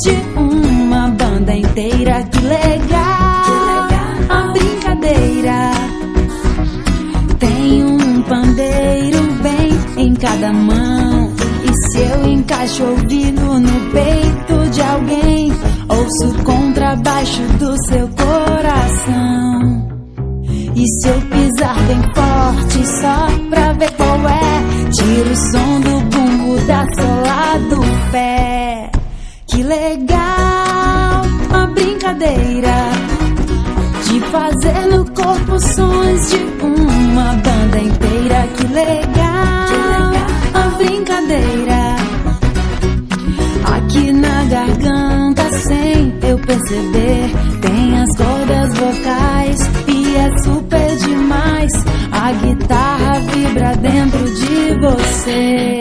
de uma banda inteira. Que legal, a brincadeira. Tem um pandeiro bem em cada mão, e se eu encaixo o ouvido no peito de alguém, ouço o contrabaixo do seu coração. E se eu pisar bem forte só pra ver qual é, tiro o som do bumbo da sola do pé. Que legal, a brincadeira de fazer no corpo sons de uma banda inteira. Que legal, a brincadeira aqui na garganta sem eu perceber. Tem as cordas vocais e é super demais. A guitarra vibra dentro de você.